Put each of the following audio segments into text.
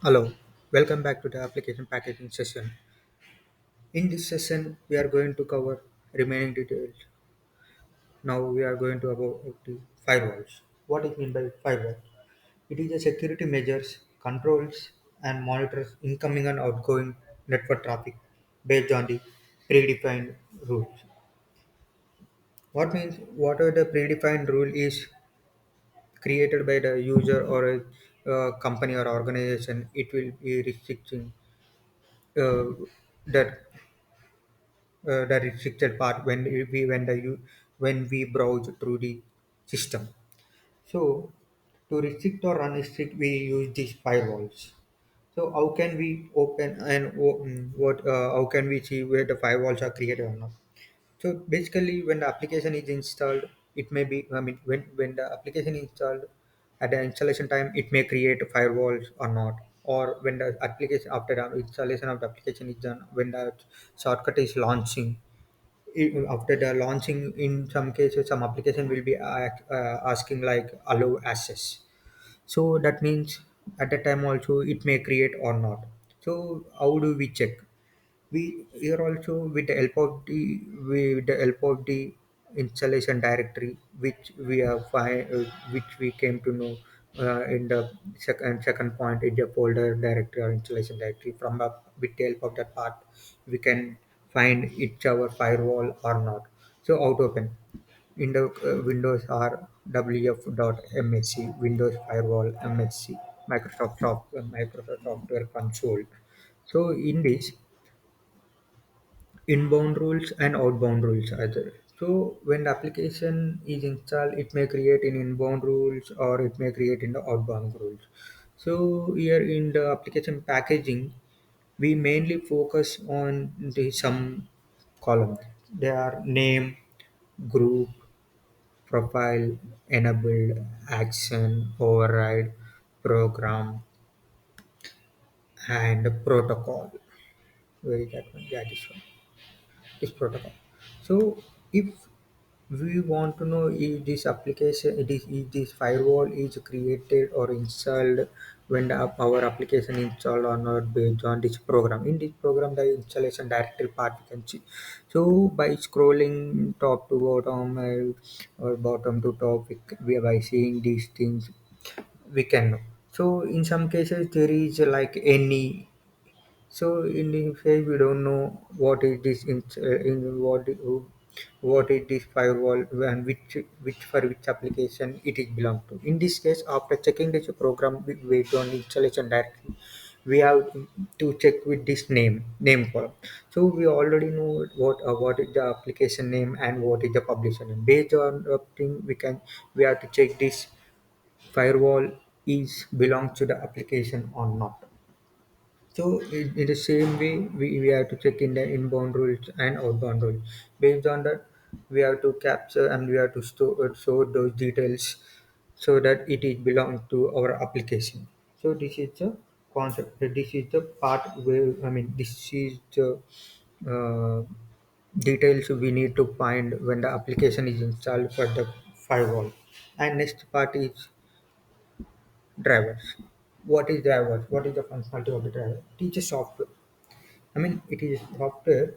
Hello, welcome back to the application packaging session. In this session, we are going to cover remaining details. Now we are going to about the firewalls. What is mean by firewall? It is a security measures, controls, and monitors incoming and outgoing network traffic based on the predefined rules. What means whatever the predefined rule is created by the user or a company or organization, it will be restricting uh, that the restricted part when we browse through the system. So to restrict or unrestrict, we use these firewalls. So how can we open and what how can we see where the firewalls are created or not? So basically, when the application is installed, it may be. I mean, when the application is installed, at the installation time, it may create firewalls or not. Or when the application after the installation of the application is done, when the shortcut is launching, after the launching, in some cases, some application will be asking like allow access. So that means at the time also it may create or not. So how do we check? We here also with the help of the installation directory which we have which we came to know in the second point in the folder directory or installation directory. From with the help of that part we can find it's our firewall or not. So out open in the windows are wf.msc windows firewall msc microsoft software console. So in this inbound rules and outbound rules are there. So when the application is installed, it may create in inbound rules or it may create in the outbound rules. So here in the application packaging, we mainly focus on the some columns. They are name, group, profile, enabled, action, override, program, and protocol. Where is that one? Yeah, this protocol. So if we want to know if this application if this firewall is created or installed when our application installed or not based on this program. In this program, the installation directory part we can see. So by scrolling top to bottom or bottom to top, we by seeing these things we can know. So in some cases there is like any. So in this case, we don't know what is this in what is this firewall and which for which application it is belong to. In this case, after checking this program based on installation directory, we have to check with this name column. So we already know what is the application name and what is the publisher name. Based on the thing, we have to check this firewall is belongs to the application or not. So in the same way, we have to check in the inbound rules and outbound rules. Based on that, we have to capture and we have to store those details so that it is belong to our application. So this is the concept. This is the part where this is the uh, details we need to find when the application is installed for the firewall. And next part is drivers. What is drivers? What is the functionality of the driver? It is a software. It is software.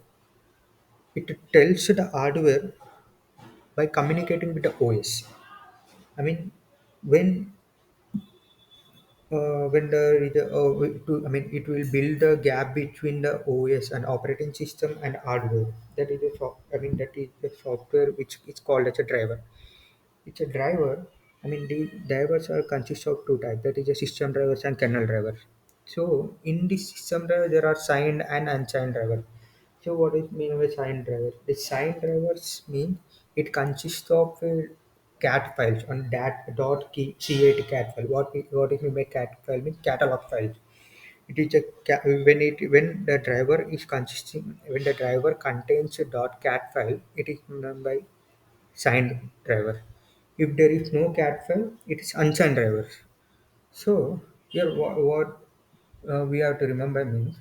It tells the hardware by communicating with the OS. I mean, when there is it will build a gap between the OS and operating system and hardware. That is that is the software which is called as a driver. It's a driver. The drivers are consist of two types. That is a system drivers and kernel drivers. So in this system driver, there are signed and unsigned driver. So what is mean by signed driver? The signed drivers mean it consists of cat files on that dot key create cat file. What is mean by cat file? Means catalog files. It is when the driver is consisting when the driver contains a dot cat file, it is known by signed driver. If there is no cat file, it is unsigned drivers. So here what we have to remember means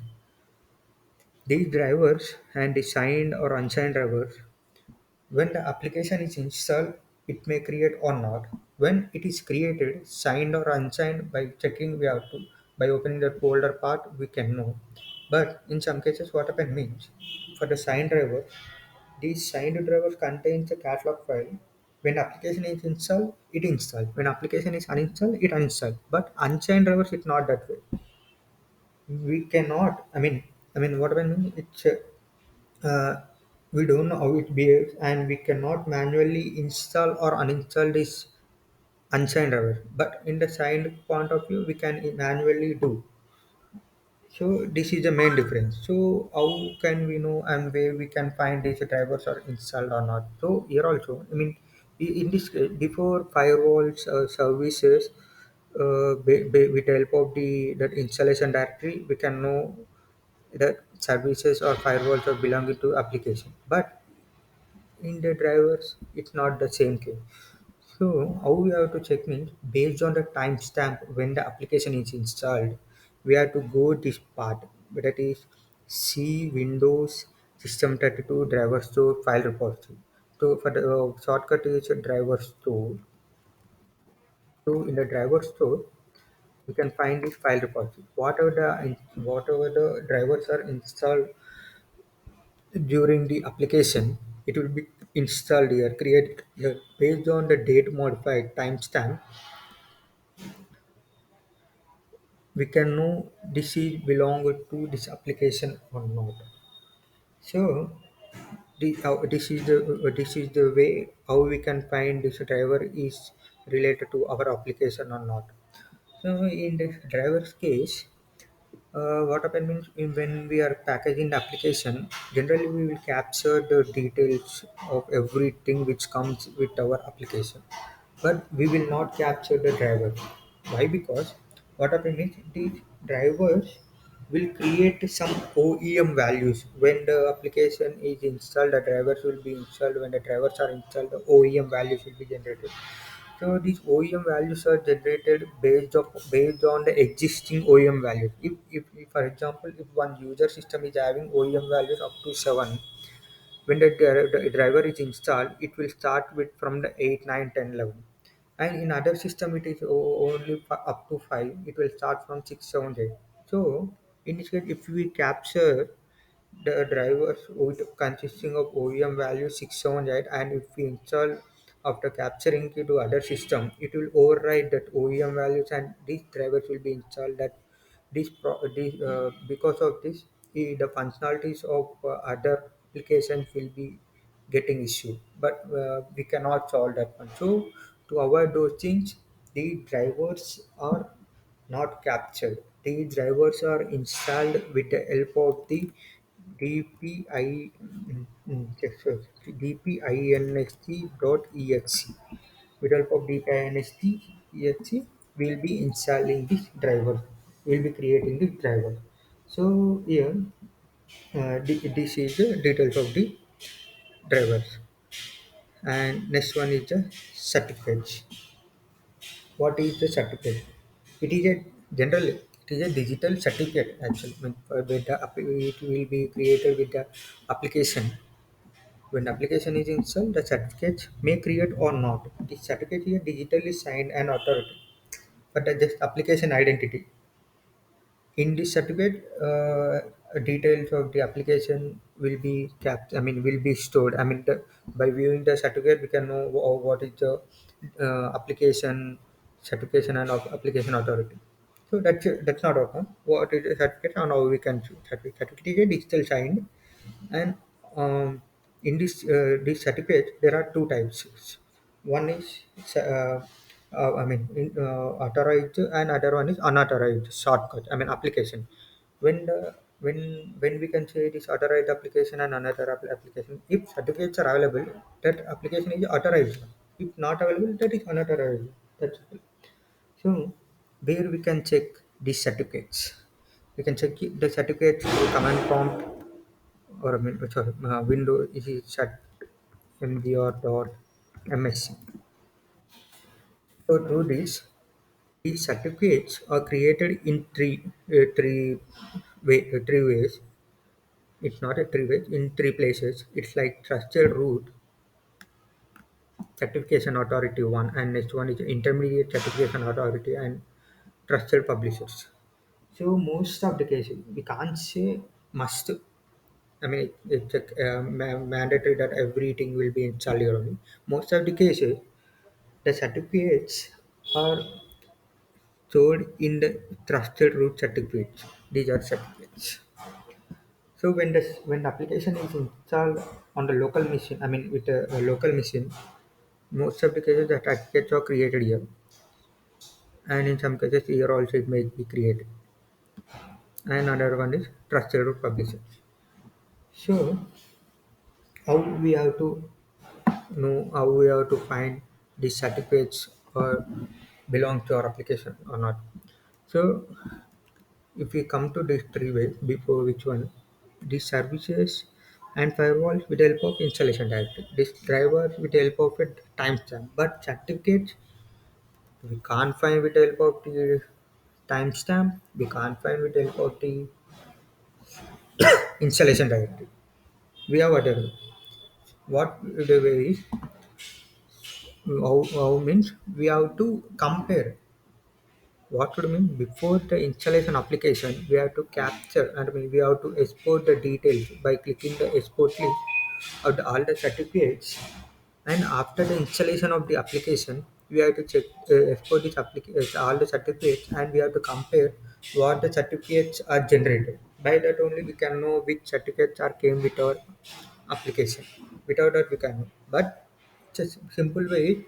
these drivers and the signed or unsigned drivers, when the application is installed, it may create or not. When it is created, signed or unsigned, by checking we have to By opening that folder part, we can know. But in some cases, what happen means, for the signed driver, these signed drivers contains a catalog file. When application is installed, it installed. When application is uninstalled, it uninstalled. But unsigned drivers, it's not that way. We cannot. I mean, what I mean, it's we don't know how it behaves, and we cannot manually install or uninstall this unsigned driver. But in the signed point of view, we can manually do. So this is the main difference. So how can we know and where we can find these drivers are installed or not? So here also, I mean, in this before firewalls services, with the help of the that installation directory, we can know that services or firewalls are belonging to application. But in the drivers, it's not the same case. So how we have to check means based on the timestamp when the application is installed, we have to go this part, that is C Windows System 32 driver store file repository. So for the shortcut is driver store. So in the driver store, we can find this file repository. Whatever the drivers are installed during the application, it will be installed here, created here based on the date modified timestamp. We can know this is belong to this application or not. So this is the way how we can find this driver is related to our application or not. So in this driver's case, what happens means when we are packaging the application, generally we will capture the details of everything which comes with our application, but we will not capture the driver. Why? Because what happens is these drivers will create some OEM values. When the application is installed, the drivers will be installed. When the drivers are installed, the OEM values will be generated. So these OEM values are generated based on the existing OEM values. If for example, if one user system is having OEM values up to 7, when the driver is installed, it will start with from the 8, 9, 10, 11. And in other system, it is only up to 5. It will start from 6, 7, 8. So in this case, if we capture the drivers with consisting of OEM value 678, and if we install after capturing it to other system, it will override that OEM values and these drivers will be installed. That because of this, the functionalities of other applications will be getting issued, but we cannot solve that one. So to avoid those things, the drivers are not captured. These drivers are installed with the help of the DPI, yes, sir, dpinst.exe. With help of dpinst.exe, we'll be installing this driver. We'll be creating this driver. So here, this is the details of the drivers. And next one is the certificates. What is the certificate? It is a general. It is a digital certificate actually. It will be created with the application. When application is installed, the certificate may create or not. The certificate is digitally signed and authorized, but the just application identity. In this certificate, details of the application will be kept. I mean, will be stored. I mean, by viewing the certificate, we can know what is the application certification and of application authority. So that's not okay. What is a certificate and how we can choose certificate is a digital signed, and in this certificate there are two types. One is authorized, and other one is unauthorized shortcut. I mean application. When the when we can say this authorized application and unauthorized application, if certificates are available, that application is authorized. If not available, that is unauthorized. That's it. So where we can check these certificates, we can check the certificates through command prompt, or sorry, window is set mgr.msc. So through this, these certificates are created in three ways. It's not a three ways, in three places. It's like trusted root certification authority one, and next one is intermediate certification authority and trusted publishers. So most of the cases, we can't say must. I mean, it's a, mandatory that everything will be installed here only. Most of the cases, the certificates are stored in the trusted root certificates. These are certificates. So when the application is installed on the local machine, I mean with a local machine, most of the cases the certificates are created here, and in some cases here also it may be created. And another one is trusted root publishers. So how we have to know, how we have to find these certificates or belong to our application or not. So if we come to these three ways, before which one, these services and firewalls with the help of installation directory. This driver with the help of a timestamp, but certificates we can't find with the help of the timestamp. We can't find with the help of the installation directory. We have whatever. What the way is, how means we have to compare. What would mean before the installation application, we have to capture and we have to export the details by clicking the export link of all the certificates. And after the installation of the application, we have to check export this all the certificates, and we have to compare what the certificates are generated. By that only we can know which certificates are came with our application. Without that we can know. But just simple way,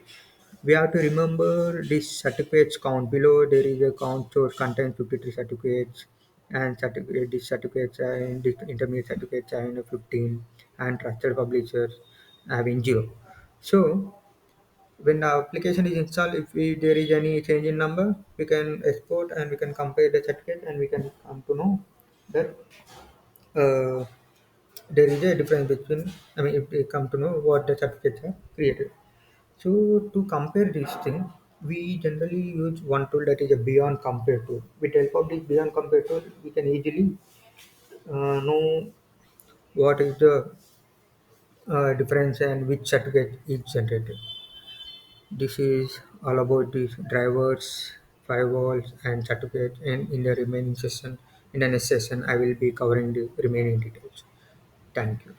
we have to remember this certificates count. Below there is a count source contains 53 certificates, and certificate these certificates are in this intermediate certificates are in 15, and trusted publishers having 0. So when the application is installed, if there is any change in number, we can export and we can compare the certificate, and we can come to know that uh, there is a difference between, I mean, if we come to know what the certificates are created. So to compare these things, we generally use one tool that is a beyond compare tool. With the help of this beyond compare tool, we can easily know what is the difference and which certificate is generated. This is all about these drivers, firewalls, and certificates. And in the remaining session, in the next session, I will be covering the remaining details. Thank you.